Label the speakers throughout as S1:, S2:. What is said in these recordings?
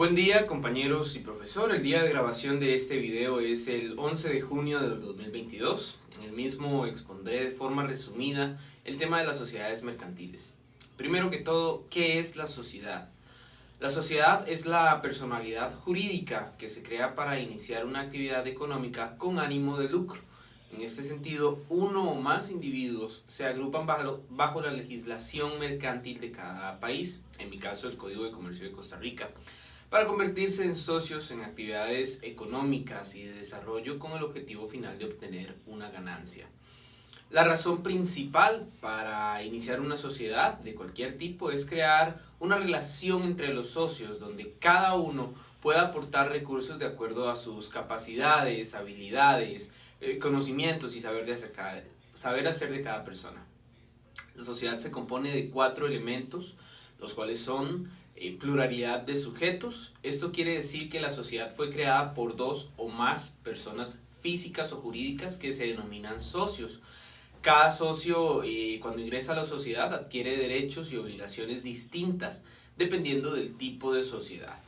S1: Buen día compañeros y profesor, el día de grabación de este video es el 11 de junio del 2022. En el mismo expondré de forma resumida el tema de las sociedades mercantiles. Primero que todo, ¿qué es la sociedad? La sociedad es la personalidad jurídica que se crea para iniciar una actividad económica con ánimo de lucro. En este sentido, uno o más individuos se agrupan bajo la legislación mercantil de cada país, en mi caso el Código de Comercio de Costa Rica, para convertirse en socios en actividades económicas y de desarrollo con el objetivo final de obtener una ganancia. La razón principal para iniciar una sociedad de cualquier tipo es crear una relación entre los socios donde cada uno pueda aportar recursos de acuerdo a sus capacidades, habilidades, conocimientos y saber hacer de cada persona. La sociedad se compone de 4 elementos, los cuales son pluralidad de sujetos. Esto quiere decir que la sociedad fue creada por 2 o más personas físicas o jurídicas que se denominan socios. Cada socio cuando ingresa a la sociedad adquiere derechos y obligaciones distintas dependiendo del tipo de sociedad.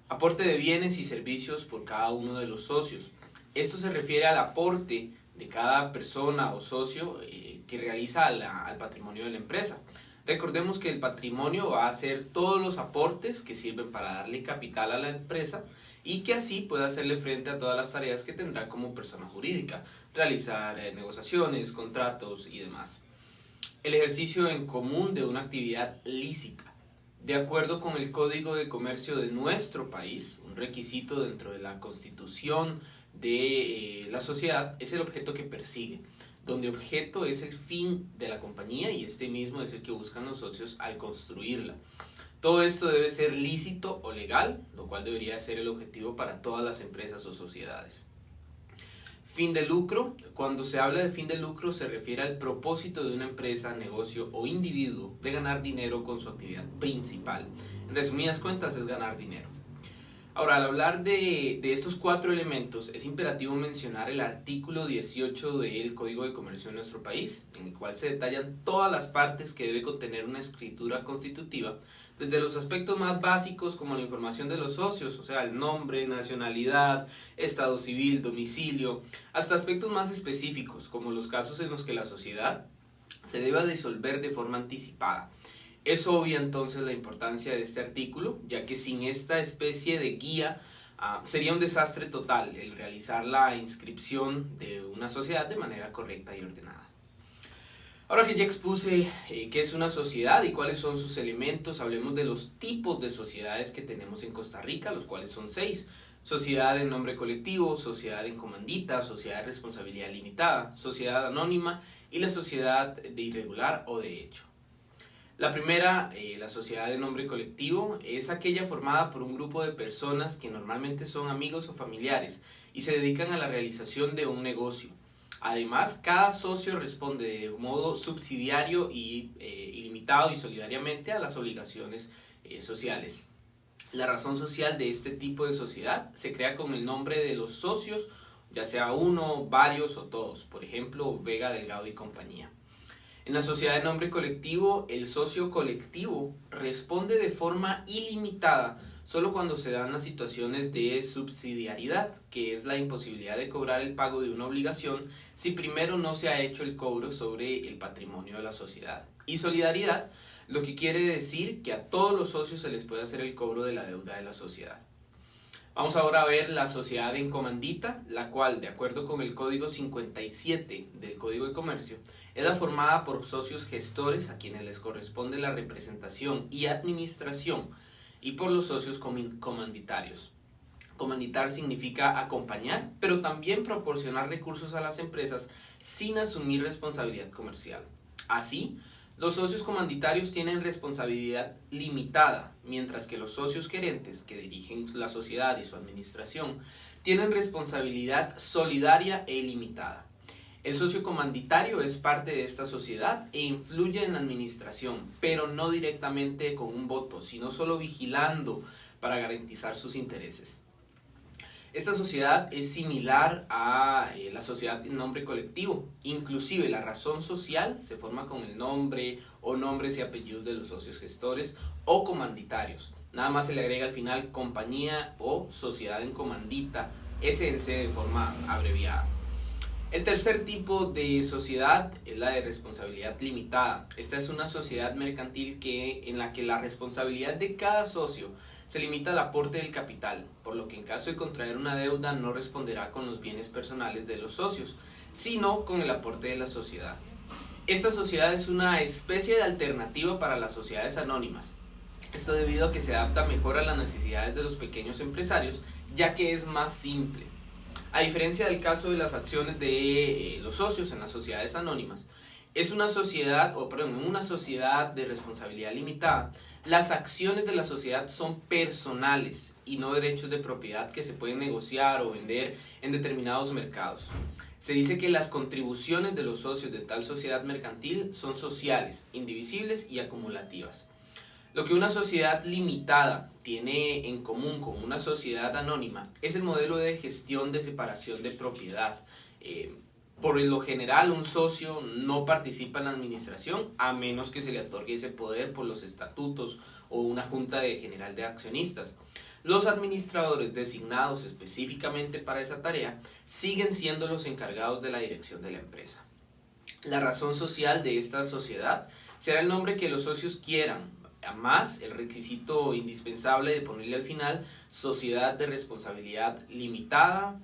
S1: Aporte de bienes y servicios por cada uno de los socios. Esto se refiere al aporte de cada persona o socio que realiza al patrimonio de la empresa. Recordemos que el patrimonio va a ser todos los aportes que sirven para darle capital a la empresa y que así pueda hacerle frente a todas las tareas que tendrá como persona jurídica, realizar negociaciones, contratos y demás. El ejercicio en común de una actividad lícita. De acuerdo con el Código de Comercio de nuestro país, un requisito dentro de la constitución de la sociedad es el objeto que persigue, donde objeto es el fin de la compañía y este mismo es el que buscan los socios al construirla. Todo esto debe ser lícito o legal, lo cual debería ser el objetivo para todas las empresas o sociedades. Fin de lucro. Cuando se habla de fin de lucro se refiere al propósito de una empresa, negocio o individuo de ganar dinero con su actividad principal. En resumidas cuentas es ganar dinero. Ahora, al hablar de estos 4 elementos, es imperativo mencionar el artículo 18 del Código de Comercio de nuestro país, en el cual se detallan todas las partes que debe contener una escritura constitutiva, desde los aspectos más básicos como la información de los socios, o sea, el nombre, nacionalidad, estado civil, domicilio, hasta aspectos más específicos, como los casos en los que la sociedad se deba disolver de forma anticipada. Es obvia entonces la importancia de este artículo, ya que sin esta especie de guía sería un desastre total el realizar la inscripción de una sociedad de manera correcta y ordenada. Ahora que ya expuse qué es una sociedad y cuáles son sus elementos, hablemos de los tipos de sociedades que tenemos en Costa Rica, los cuales son 6. Sociedad en nombre colectivo, sociedad en comandita, sociedad de responsabilidad limitada, sociedad anónima y la sociedad de irregular o de hecho. La primera, la sociedad de nombre colectivo, es aquella formada por un grupo de personas que normalmente son amigos o familiares y se dedican a la realización de un negocio. Además, cada socio responde de modo subsidiario y ilimitado y solidariamente a las obligaciones sociales. La razón social de este tipo de sociedad se crea con el nombre de los socios, ya sea uno, varios o todos, por ejemplo, Vega, Delgado y compañía. En la sociedad de nombre colectivo, el socio colectivo responde de forma ilimitada solo cuando se dan las situaciones de subsidiariedad, que es la imposibilidad de cobrar el pago de una obligación si primero no se ha hecho el cobro sobre el patrimonio de la sociedad. Y solidaridad, lo que quiere decir que a todos los socios se les puede hacer el cobro de la deuda de la sociedad. Vamos ahora a ver la sociedad en comandita, la cual, de acuerdo con el Código 57 del Código de Comercio, es la formada por socios gestores a quienes les corresponde la representación y administración y por los socios comanditarios. Comanditar significa acompañar, pero también proporcionar recursos a las empresas sin asumir responsabilidad comercial. Así, los socios comanditarios tienen responsabilidad limitada, mientras que los socios gerentes, que dirigen la sociedad y su administración, tienen responsabilidad solidaria e ilimitada. El socio comanditario es parte de esta sociedad e influye en la administración, pero no directamente con un voto, sino solo vigilando para garantizar sus intereses. Esta sociedad es similar a la sociedad en nombre colectivo, inclusive la razón social se forma con el nombre o nombres y apellidos de los socios gestores o comanditarios. nada más se le agrega al final compañía o sociedad en comandita, SNC de forma abreviada. El tercer tipo de sociedad es la de responsabilidad limitada. Esta es una sociedad mercantil en la que la responsabilidad de cada socio se limita al aporte del capital, por lo que en caso de contraer una deuda no responderá con los bienes personales de los socios, sino con el aporte de la sociedad. Esta sociedad es una especie de alternativa para las sociedades anónimas. Esto debido a que se adapta mejor a las necesidades de los pequeños empresarios, ya que es más simple. A diferencia del caso de las acciones de los socios en las sociedades anónimas, en una sociedad de responsabilidad limitada, las acciones de la sociedad son personales y no derechos de propiedad que se pueden negociar o vender en determinados mercados. Se dice que las contribuciones de los socios de tal sociedad mercantil son sociales, indivisibles y acumulativas. Lo que una sociedad limitada tiene en común con una sociedad anónima es el modelo de gestión de separación de propiedad. Por lo general, un socio no participa en la administración a menos que se le otorgue ese poder por los estatutos o una junta general de accionistas. Los administradores designados específicamente para esa tarea siguen siendo los encargados de la dirección de la empresa. La razón social de esta sociedad será el nombre que los socios quieran, más el requisito indispensable de ponerle al final sociedad de responsabilidad limitada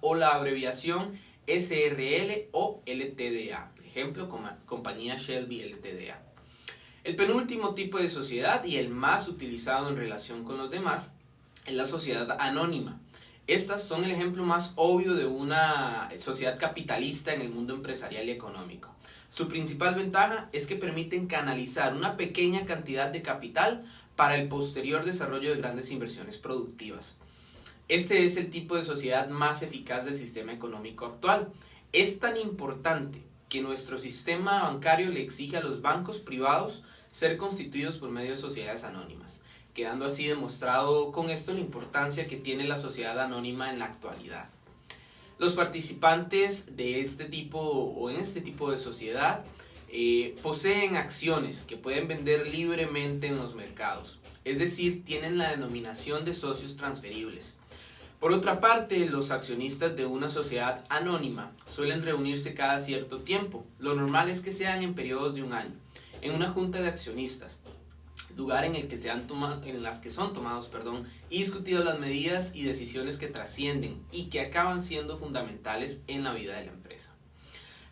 S1: o la abreviación SRL o LTDA, ejemplo, compañía Shelby LTDA. El penúltimo tipo de sociedad y el más utilizado en relación con los demás es la sociedad anónima. Estas son el ejemplo más obvio de una sociedad capitalista en el mundo empresarial y económico. Su principal ventaja es que permiten canalizar una pequeña cantidad de capital para el posterior desarrollo de grandes inversiones productivas. Este es el tipo de sociedad más eficaz del sistema económico actual. Es tan importante que nuestro sistema bancario le exige a los bancos privados ser constituidos por medio de sociedades anónimas, quedando así demostrado con esto la importancia que tiene la sociedad anónima en la actualidad. Los participantes de este tipo o en este tipo de sociedad poseen acciones que pueden vender libremente en los mercados, es decir, tienen la denominación de socios transferibles. Por otra parte, los accionistas de una sociedad anónima suelen reunirse cada cierto tiempo. Lo normal es que sean en periodos de un año, en una junta de accionistas, lugar en el que son tomados y discutidas las medidas y decisiones que trascienden y que acaban siendo fundamentales en la vida de la empresa.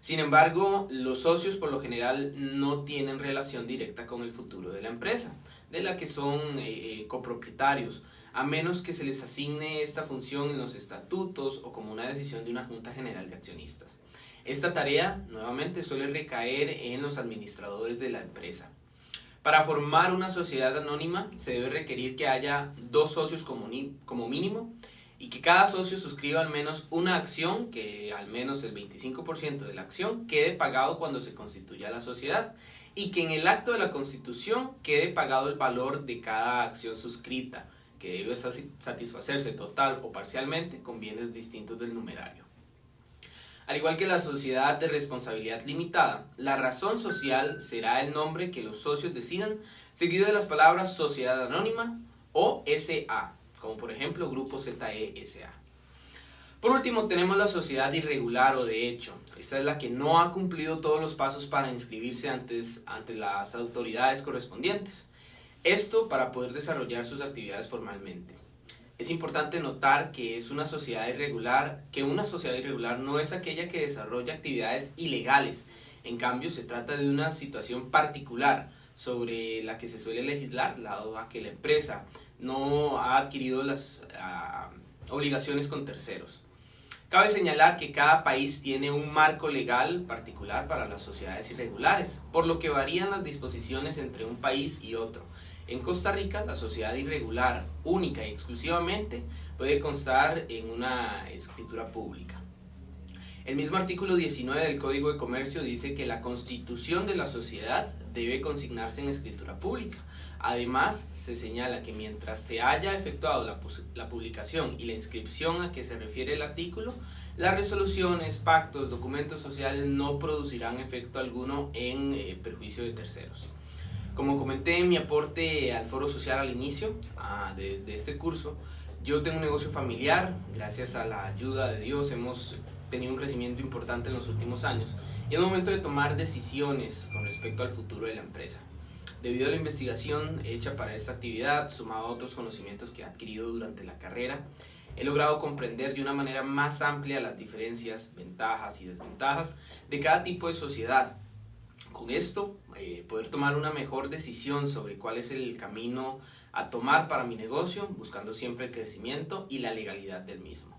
S1: Sin embargo, los socios por lo general no tienen relación directa con el futuro de la empresa, de la que son copropietarios, a menos que se les asigne esta función en los estatutos o como una decisión de una junta general de accionistas. Esta tarea, nuevamente, suele recaer en los administradores de la empresa. Para formar una sociedad anónima se debe requerir que haya 2 socios como mínimo y que cada socio suscriba al menos una acción, que al menos el 25% de la acción quede pagado cuando se constituya la sociedad y que en el acto de la constitución quede pagado el valor de cada acción suscrita, que debe satisfacerse total o parcialmente con bienes distintos del numerario. Al igual que la sociedad de responsabilidad limitada, la razón social será el nombre que los socios decidan, seguido de las palabras sociedad anónima o SA, como por ejemplo Grupo ZE SA. Por último, tenemos la sociedad irregular o de hecho. Esta es la que no ha cumplido todos los pasos para inscribirse ante las autoridades correspondientes. Esto para poder desarrollar sus actividades formalmente. Es importante notar que una sociedad irregular no es aquella que desarrolla actividades ilegales. En cambio, se trata de una situación particular sobre la que se suele legislar, dado a que la empresa no ha adquirido las obligaciones con terceros. Cabe señalar que cada país tiene un marco legal particular para las sociedades irregulares, por lo que varían las disposiciones entre un país y otro. En Costa Rica, la sociedad irregular, única y exclusivamente, puede constar en una escritura pública. El mismo artículo 19 del Código de Comercio dice que la constitución de la sociedad debe consignarse en escritura pública. Además, se señala que mientras se haya efectuado la publicación y la inscripción a que se refiere el artículo, las resoluciones, pactos, documentos sociales no producirán efecto alguno en perjuicio de terceros. Como comenté en mi aporte al Foro Social al inicio de este curso, yo tengo un negocio familiar. Gracias a la ayuda de Dios hemos tenido un crecimiento importante en los últimos años y es momento de tomar decisiones con respecto al futuro de la empresa. Debido a la investigación hecha para esta actividad, sumado a otros conocimientos que he adquirido durante la carrera, he logrado comprender de una manera más amplia las diferencias, ventajas y desventajas de cada tipo de sociedad. Con esto, poder tomar una mejor decisión sobre cuál es el camino a tomar para mi negocio, buscando siempre el crecimiento y la legalidad del mismo.